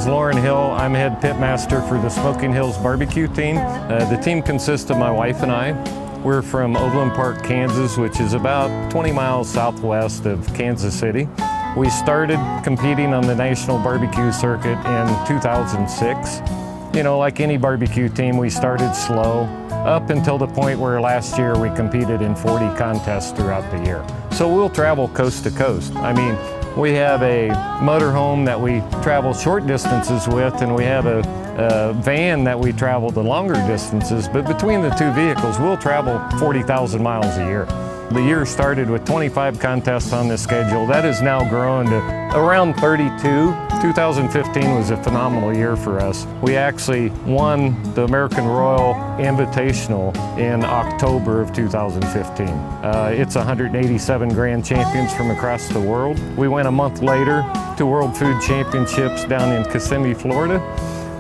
name's Loren Hill. I'm head pitmaster for the Smoking Hills barbecue team. The team consists of my wife and I. We're from Overland Park, Kansas, which is about 20 miles southwest of Kansas City. We started competing on the national barbecue circuit in 2006. You know, like any barbecue team, we started slow up until the point where last year we competed in 40 contests throughout the year. So we'll travel coast to coast. I mean, we have a motorhome that we travel short distances with, and we have a van that we travel the longer distances, but between the two vehicles, we'll travel 40,000 miles a year. The year started with 25 contests on the schedule. That has now grown to around 32. 2015 was a phenomenal year for us. We actually won the American Royal Invitational in October of 2015. It's 187 grand champions from across the world. We went a month later to World Food Championships down in Kissimmee, Florida,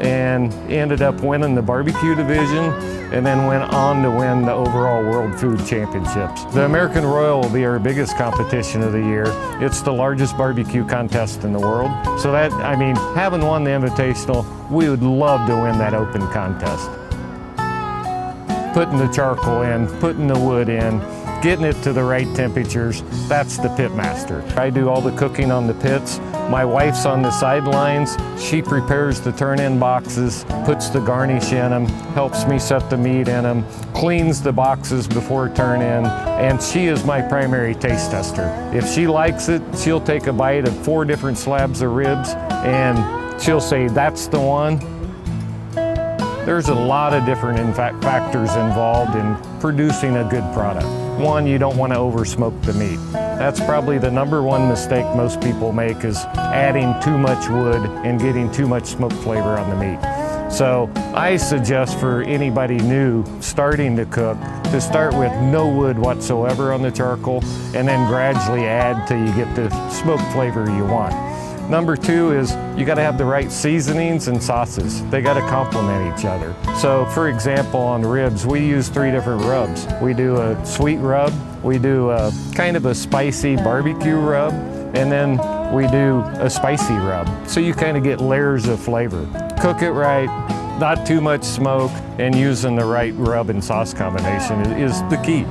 and ended up winning the barbecue division, and then went on to win the overall World Food Championships. The American Royal will be our biggest competition of the year. It's the largest barbecue contest in the world. So that, I mean, having won the Invitational, we would love to win that open contest. Putting the charcoal in, putting the wood in, getting it to the right temperatures, that's the pitmaster. I do all the cooking on the pits. My wife's on the sidelines. She prepares the turn-in boxes, puts the garnish in them, helps me set the meat in them, cleans the boxes before turn-in, and she is my primary taste tester. If she likes it, she'll take a bite of 4 different slabs of ribs, and she'll say, "That's the one." There's a lot of different factors involved in producing a good product. One, you don't want to over-smoke the meat. That's probably the #1 mistake most people make, is adding too much wood and getting too much smoke flavor on the meat. So I suggest for anybody new starting to cook to start with no wood whatsoever on the charcoal, and then gradually add till you get the smoke flavor you want. #2 is you got to have the right seasonings and sauces. They got to complement each other. So for example, on ribs, we use 3 different rubs. We do a sweet rub, we do a kind of a spicy barbecue rub, and then we do a spicy rub. So you kind of get layers of flavor. Cook it right, not too much smoke, and using the right rub and sauce combination is the key.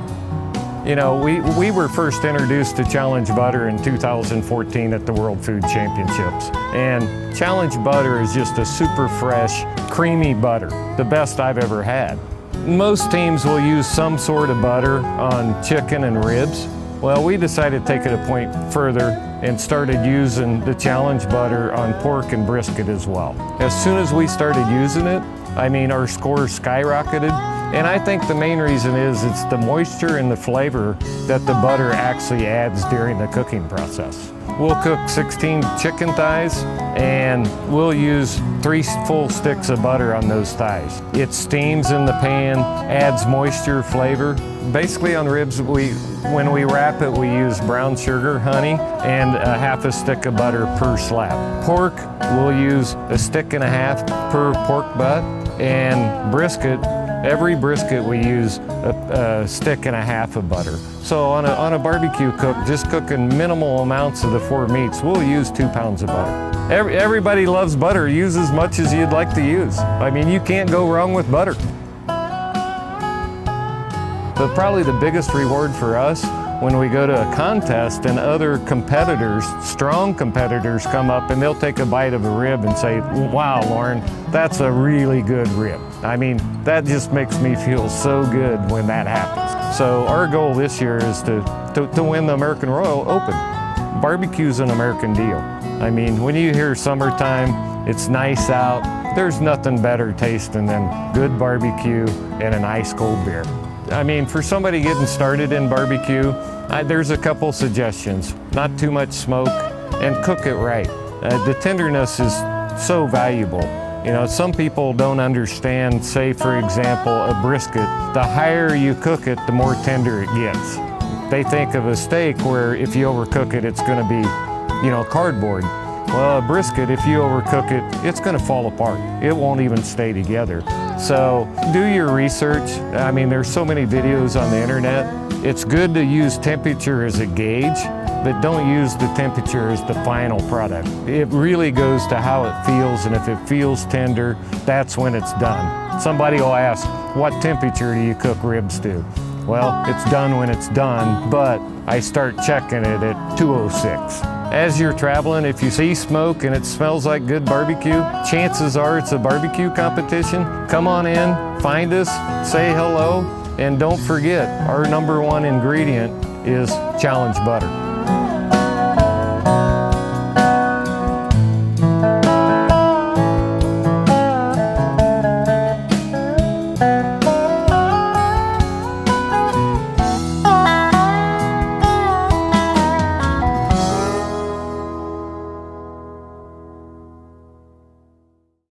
You know, we were first introduced to Challenge Butter in 2014 at the World Food Championships. And Challenge Butter is just a super fresh, creamy butter, the best I've ever had. Most teams will use some sort of butter on chicken and ribs. Well, we decided to take it a point further and started using the Challenge Butter on pork and brisket as well. As soon as we started using it, I mean, our scores skyrocketed. And I think the main reason is it's the moisture and the flavor that the butter actually adds during the cooking process. We'll cook 16 chicken thighs, and we'll use 3 full sticks of butter on those thighs. It steams in the pan, adds moisture, flavor. Basically on ribs, when we wrap it, we use brown sugar, honey, and a 1/2 stick of butter per slab. Pork, we'll use 1.5 sticks per pork butt, and brisket, every brisket we use a 1.5 sticks of butter. So on a barbecue cook, just cooking minimal amounts of the 4 meats, we'll use 2 pounds of butter. Everybody loves butter. Use as much as you'd like to use. I mean, you can't go wrong with butter. But probably the biggest reward for us when we go to a contest and other competitors, strong competitors, come up and they'll take a bite of a rib and say, "Wow, Loren, that's a really good rib." I mean, that just makes me feel so good when that happens. So our goal this year is to win the American Royal Open. Barbecue's an American deal. I mean, when you hear summertime, it's nice out, there's nothing better tasting than good barbecue and an ice cold beer. I mean, for somebody getting started in barbecue, there's a couple suggestions. Not too much smoke, and cook it right. The tenderness is so valuable. You know, some people don't understand, say for example, a brisket. The higher you cook it, the more tender it gets. They think of a steak where if you overcook it, it's gonna be, you know, cardboard. Well, a brisket, if you overcook it, it's gonna fall apart. It won't even stay together. So do your research. I mean, there's so many videos on the internet. It's good to use temperature as a gauge. but don't use the temperature as the final product. It really goes to how it feels, and if it feels tender, that's when it's done. Somebody will ask, what temperature do you cook ribs to? Well, it's done when it's done, but I start checking it at 206. As you're traveling, if you see smoke and it smells like good barbecue, chances are it's a barbecue competition. Come on in, find us, say hello, and don't forget, our #1 ingredient is challenge butter.